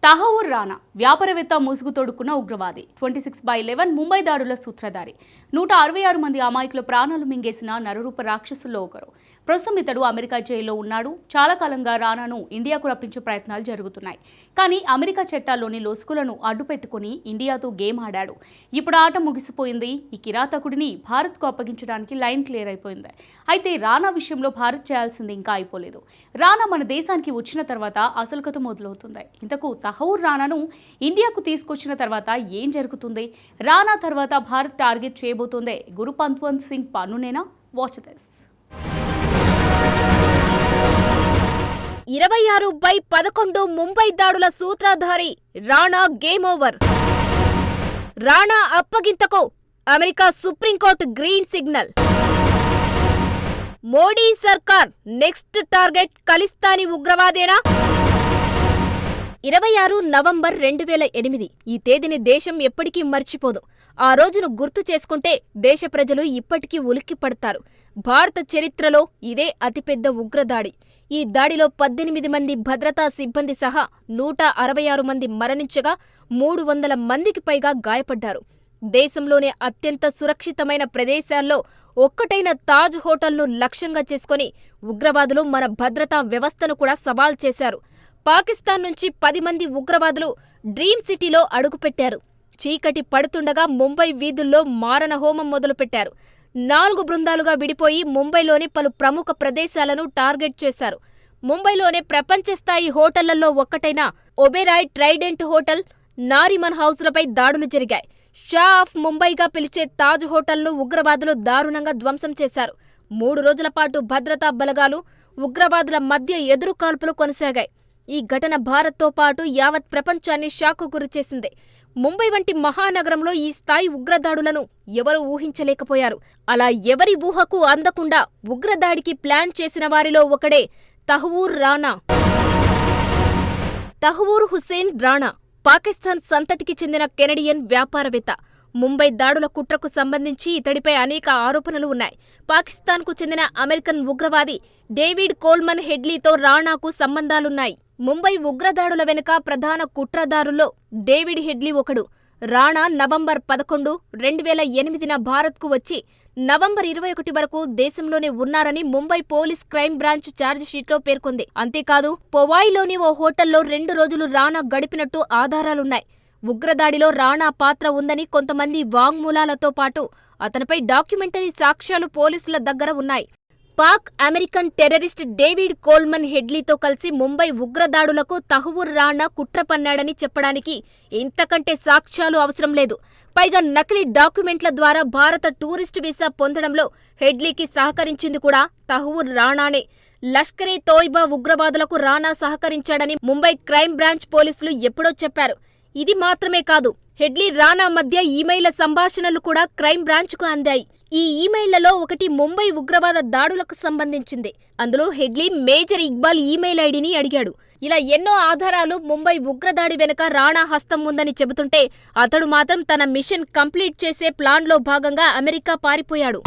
తహవూర్ రానా వ్యాపారవేత్త ముసుగు తోడుకున్న ఉగ్రవాది 26/11 ముంబై దాడుల సూత్రధారి 166 మంది అమాయకుల ప్రాణాలు మింగేసిన నరరూప రాక్షసుల్లో ఒకరు. ప్రస్తుతం ఇతడు అమెరికా జైల్లో ఉన్నాడు. చాలా కాలంగా రానాను ఇండియాకు రప్పించే ప్రయత్నాలు జరుగుతున్నాయి. కానీ అమెరికా చట్టాల్లోని లొసుగులను అడ్డుపెట్టుకుని ఇండియాతో గేమ్ ఆడాడు. ఇప్పుడు ఆట ముగిసిపోయింది. ఈ కిరాతకుడిని భారత్కు అప్పగించడానికి లైన్ క్లియర్ అయిపోయింది. అయితే రానా విషయంలో భారత్ చేయాల్సింది ఇంకా అయిపోలేదు. రానా మన దేశానికి వచ్చిన తర్వాత అసలు కథ మొదలవుతుంది. ఇంతకు తహవూర్ రానాను ఇండియాకు తీసుకొచ్చిన తర్వాత ఏం జరుగుతుంది? రానా తర్వాత భారత్ టార్గెట్ చేయబోతోందే గురు పంత్వంత్ సింగ్ పన్నునేనా? Watch this. 26/11 ముంబై దాడుల సూత్రధారి రానా గేమ్ ఓవర్. రానా అప్పగింతకు America supreme court green signal. Modi సర్కార్ నెక్స్ట్ టార్గెట్ ఖలిస్తానీ ఉగ్రవాదేనా? 26 నవంబర్ 2008 ఈ తేదీని దేశం ఎప్పటికీ మర్చిపోదు. ఆ రోజును గుర్తు చేసుకుంటే దేశ ప్రజలు ఇప్పటికీ ఉలిక్కిపడతారు. భారత చరిత్రలో ఇదే అతిపెద్ద ఉగ్రదాడి. ఈ దాడిలో 18 మంది భద్రతా సిబ్బంది సహా 166 మంది మరణించగా 300 మందికి పైగా గాయపడ్డారు. దేశంలోనే అత్యంత సురక్షితమైన ప్రదేశాల్లో ఒక్కటైన తాజ్ హోటల్ను లక్ష్యంగా చేసుకుని ఉగ్రవాదులు మన భద్రతా వ్యవస్థను కూడా సవాల్ చేశారు. పాకిస్తాన్ నుంచి 10 మంది ఉగ్రవాదులు డ్రీమ్ సిటీలో అడుగుపెట్టారు. చీకటి పడుతుండగా ముంబై వీధుల్లో మారణ హోమం మొదలుపెట్టారు. 4 బృందాలుగా విడిపోయి ముంబైలోని పలు ప్రముఖ ప్రదేశాలను టార్గెట్ చేశారు. ముంబైలోనే ప్రపంచ స్థాయి హోటళ్లలో ఒక్కటైన ఒబెరాయ్ ట్రైడెంట్ హోటల్, నారిమన్ హౌస్లపై దాడులు జరిగాయి. షా ఆఫ్ ముంబైగా పిలిచే తాజ్ హోటల్ను ఉగ్రవాదులు దారుణంగా ధ్వంసం చేశారు. 3 రోజుల పాటు భద్రతా బలగాలు, ఉగ్రవాదుల మధ్య ఎదురుకాల్పులు కొనసాగాయి. ఈ ఘటన భారత్తో పాటు యావత్ ప్రపంచాన్ని షాక్కు గురిచేసింది. ముంబై వంటి మహానగరంలో ఈ స్థాయి ఉగ్రదాడులను ఎవరూ ఊహించలేకపోయారు. అలా ఎవరి ఊహకు అందకుండా ఉగ్రదాడికి ప్లాన్ చేసిన వారిలో ఒకడే తహవూర్ రానా. తహవూర్ హుస్సేన్ రానా పాకిస్తాన్ సంతతికి చెందిన కెనడియన్ వ్యాపారవేత్త. ముంబై దాడుల కుట్రకు సంబంధించి ఇతడిపై అనేక ఆరోపణలు ఉన్నాయి. పాకిస్తాన్కు చెందిన అమెరికన్ ఉగ్రవాది డేవిడ్ కోల్మన్ హెడ్లీతో రానాకు సంబంధాలున్నాయి. ముంబై ఉగ్రదాడుల వెనుక ప్రధాన కుట్రదారుల్లో డేవిడ్ హెడ్లీ ఒకడు. రానా నవంబర్ 11, 2008న భారత్కు వచ్చి నవంబర్ 21 వరకు దేశంలోనే ఉన్నారని ముంబై పోలీస్ క్రైమ్ బ్రాంచ్ ఛార్జిషీట్లో పేర్కొంది. అంతేకాదు, పొవాయిలోని ఓ హోటల్లో 2 రోజులు రానా గడిపినట్టు ఆధారాలున్నాయి. ఉగ్రదాడిలో రానా పాత్ర ఉందని కొంతమంది వాంగ్మూలాలతో పాటు అతనిపై డాక్యుమెంటరీ సాక్ష్యాలు పోలీసుల దగ్గర ఉన్నాయి. Pak American terrorist David Coleman హెడ్లీతో కలిసి ముంబై ఉగ్రదాడులకు తహవూర్ రానా కుట్ర పన్నాడని చెప్పడానికి ఇంతకంటే సాక్ష్యాలు అవసరం లేదు. పైగా నకిలీ డాక్యుమెంట్ల ద్వారా భారత టూరిస్టు వీసా పొందడంలో హెడ్లీకి సహకరించింది కూడా తహవూర్ రానానే. లష్కరే తోయిబా ఉగ్రవాదులకు రానా సహకరించాడని ముంబై క్రైమ్ బ్రాంచ్ పోలీసులు ఎప్పుడో చెప్పారు. ఇది మాత్రమే కాదు, హెడ్లీ రానా మధ్య ఈమెయిల్ల సంభాషణలు కూడా క్రైమ్ బ్రాంచ్కు అందాయి. ఈ ఈమెయిళ్లలో ఒకటి ముంబై ఉగ్రవాద దాడులకు సంబంధించింది. అందులో హెడ్లీ మేజర్ ఇక్బాల్ ఈమెయిల్ ఐడిని అడిగాడు. ఇలా ఎన్నో ఆధారాలు ముంబై ఉగ్రదాడి వెనుక రానా హస్తం ఉందని చెబుతుంటే అతడు మాత్రం తన మిషన్ కంప్లీట్ చేసే ప్లాన్లో భాగంగా అమెరికా పారిపోయాడు.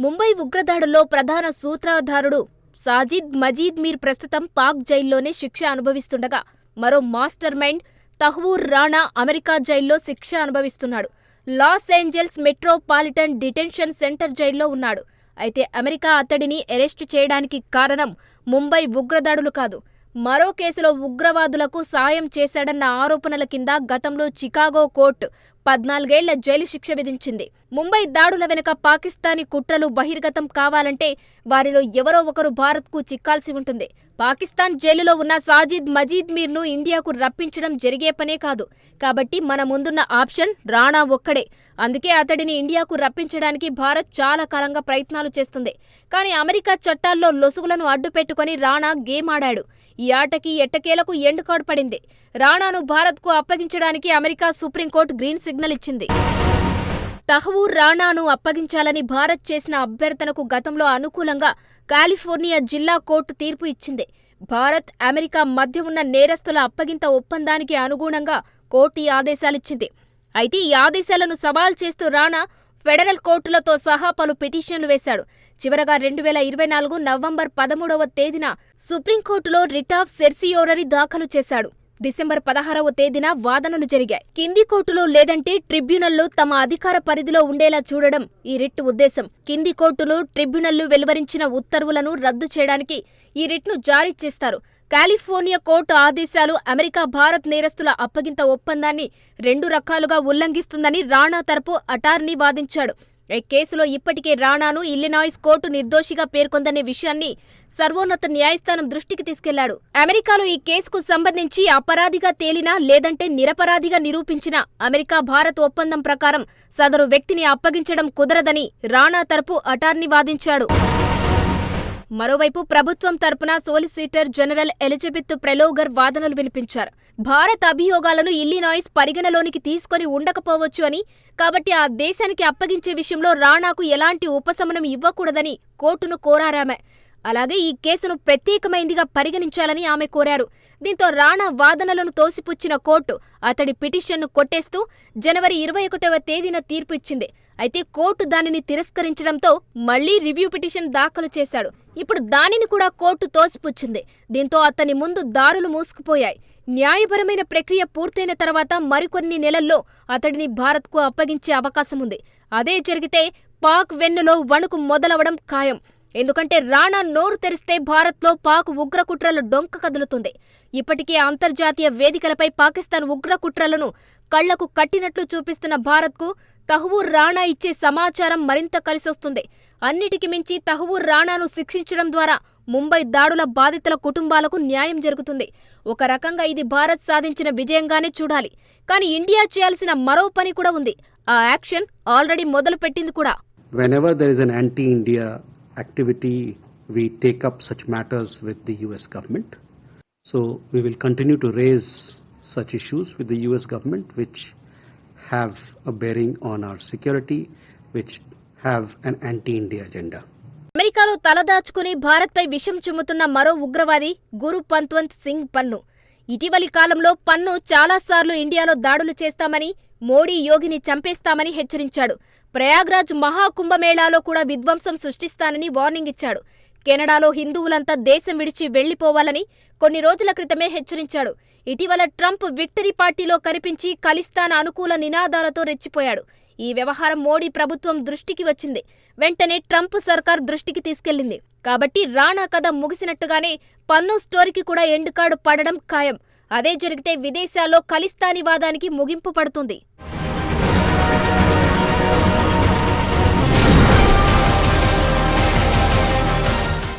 ముంబై ఉగ్రదాడుల్లో ప్రధాన సూత్రధారుడు సాజిద్ మజీద్ మీర్ ప్రస్తుతం పాక్ జైల్లోనే శిక్ష అనుభవిస్తుండగా, మరో mastermind Tahawwur Rana America జైల్లో శిక్ష అనుభవిస్తున్నాడు. Los Angeles metropolitan detention centre జైల్లో ఉన్నాడు. అయితే అమెరికా అతడిని అరెస్టు చేయడానికి కారణం ముంబై ఉగ్రదాడులు కాదు, మరో కేసులో ఉగ్రవాదులకు సాయం చేశాడన్న ఆరోపణల కింద గతంలో చికాగో కోర్టు 14 ఏళ్ల జైలు శిక్ష విధించింది. ముంబై దాడుల వెనుక పాకిస్తానీ కుట్రలు బహిర్గతం కావాలంటే వారిలో ఎవరో ఒకరు భారత్కు చిక్కాల్సి ఉంటుంది. పాకిస్తాన్ జైలులో ఉన్న సాజిద్ మజీద్ మీర్ను ఇండియాకు రప్పించడం జరిగే పనే కాదు. కాబట్టి మన ముందున్న ఆప్షన్ రానా ఒక్కడే. అందుకే అతడిని ఇండియాకు రప్పించడానికి భారత్ చాలా కాలంగా ప్రయత్నాలు చేస్తుంది. కానీ అమెరికా చట్టాల్లో లొసుగులను అడ్డుపెట్టుకుని రానా గేమ్ ఆడాడు. ఈ ఆటకి ఎట్టకేలకు ఎండ్ కార్డ్ పడింది. రానాను భారత్కు అప్పగించడానికి అమెరికా సుప్రీంకోర్టు గ్రీన్ సిగ్నల్ ఇచ్చింది. తహవూర్ రానాను అప్పగించాలని భారత్ చేసిన అభ్యర్థనకు గతంలో అనుకూలంగా కాలిఫోర్నియా జిల్లా కోర్టు తీర్పు ఇచ్చింది. భారత్, అమెరికా మధ్య ఉన్న నేరస్తుల అప్పగింత ఒప్పందానికి అనుగుణంగా కోర్టు ఈ ఆదేశాలిచ్చింది. అయితే ఈ ఆదేశాలను సవాల్ చేస్తూ రానా ఫెడరల్ కోర్టులతో సహా పలు పిటిషన్లు వేశాడు. చివరగా 2024 నవంబర్ 13వ తేదీన సుప్రీంకోర్టులో రిట్ ఆఫ్ సెర్సియోరరీ దాఖలు చేశాడు. డిసెంబర్ 16వ తేదీన వాదనలు జరిగాయి. కింది కోర్టులో లేదంటే ట్రిబ్యునల్లో తమ అధికార పరిధిలో ఉండేలా చూడడం ఈ రిట్ ఉద్దేశం. కింది కోర్టులు, ట్రిబ్యునల్లు వెలువరించిన ఉత్తర్వులను రద్దు చేయడానికి ఈ రిట్ను జారీ చేస్తారు. కాలిఫోర్నియా కోర్టు ఆదేశాలు అమెరికా భారత్ నేరస్తుల అప్పగింత ఒప్పందాన్ని 2 రకాలుగా ఉల్లంఘిస్తుందని రాణా తరపు అటార్నీ వాదించాడు. ఈ కేసులో ఇప్పటికే రాణాను ఇల్లినాయిస్ కోర్టు నిర్దోషిగా పేర్కొందనే విషయాన్ని సర్వోన్నత న్యాయస్థానం దృష్టికి తీసుకెళ్లాడు. అమెరికాలో ఈ కేసుకు సంబంధించి అపరాధిగా తేలినా లేదంటే నిరపరాధిగా నిరూపించినా అమెరికా భారత్ ఒప్పందం ప్రకారం సదరు వ్యక్తిని అప్పగించడం కుదరదని రాణా తరపు అటార్నీ వాదించాడు. మరోవైపు ప్రభుత్వం తరపున సోలిసిటర్ జనరల్ ఎలిజబెత్ ప్రెలోగర్ వాదనలు వినిపించారు. భారత్ అభియోగాలను ఇల్లినాయిస్ పరిగణలోనికి తీసుకొని ఉండకపోవచ్చు అని, కాబట్టి ఆ దేశానికి అప్పగించే విషయంలో రాణాకు ఎలాంటి ఉపశమనం ఇవ్వకూడదని కోర్టును కోరారామె. అలాగే ఈ కేసును ప్రత్యేకమైందిగా పరిగణించాలని ఆమె కోరారు. దీంతో రాణా వాదనలను తోసిపుచ్చిన కోర్టు అతడి పిటిషన్ను కొట్టేస్తూ జనవరి 21వ తేదీన తీర్పు ఇచ్చింది. అయితే కోర్టు దానిని తిరస్కరించడంతో మళ్లీ రివ్యూ పిటిషన్ దాఖలు చేశాడు. ఇప్పుడు దానిని కూడా కోర్టు తోసిపుచ్చింది. దీంతో అతని ముందు దారులు మూసుకుపోయాయి. న్యాయపరమైన ప్రక్రియ పూర్తయిన తర్వాత మరికొన్ని నెలల్లో అతడిని భారత్కు అప్పగించే అవకాశముంది. అదే జరిగితే పాక్ వెన్నులో వణుకు మొదలవడం ఖాయం. ఎందుకంటే రాణా నోరు తెరిస్తే భారత్లో పాక్ ఉగ్రకుట్రల డొంక కదులుతుంది. ఇప్పటికే అంతర్జాతీయ వేదికలపై పాకిస్తాన్ ఉగ్రకుట్రలను కళ్లకు కట్టినట్లు చూపిస్తున్న భారత్కు తహ్వూర్ రాణా ఇచ్చే సమాచారం మరింత కలిసొస్తుంది. అన్నిటికి మించి తహ్వూర్ రాణాను శిక్షించడం ద్వారా ముంబై దాడుల బాధితుల కుటుంబాలకు న్యాయం జరుగుతుంది. ఒక రకంగా ఇది భారత్ సాధించిన విజయంగానే చూడాలి. కానీ ఇండియా చేయాల్సిన మరో పని కూడా ఉంది. ఆ యాక్షన్ ఆల్రెడీ మొదలుపెట్టింది కూడా. Whenever there is an anti-India activity, we take up such matters with the US government. So we will continue to raise such issues with the US government which have a bearing on our security, which have an anti-India agenda. అమెరికాలో తలదాచుకుని భారత్పై విషం చిమ్ముతున్న మరో ఉగ్రవాది గురు పంత్వంత్ సింగ్ పన్ను. ఇటీవలి కాలంలో పన్ను చాలాసార్లు ఇండియాలో దాడులు చేస్తామని, మోడీ యోగిని చంపేస్తామని హెచ్చరించాడు. ప్రయాగ్రాజ్ మహాకుంభమేళాలో కూడా విధ్వంసం సృష్టిస్తానని వార్నింగ్ ఇచ్చాడు. కెనడాలో హిందువులంతా దేశం విడిచి వెళ్లిపోవాలని కొన్ని రోజుల క్రితమే హెచ్చరించాడు. ఇటీవల ట్రంప్ విక్టరీ పార్టీలో కనిపించి ఖలిస్తాన్ అనుకూల నినాదాలతో రెచ్చిపోయాడు. ఈ వ్యవహారం మోడీ ప్రభుత్వం దృష్టికి వచ్చింది. వెంటనే ట్రంప్ సర్కార్ దృష్టికి తీసుకెళ్లింది. కాబట్టి రాణా కథ ముగిసినట్టుగానే పన్ను స్టోరీకి కూడా ఎండ్ కార్డు పడడం ఖాయం. అదే జరిగితే విదేశాల్లో ఖలిస్తానీవాదానికి ముగింపు పడుతుంది.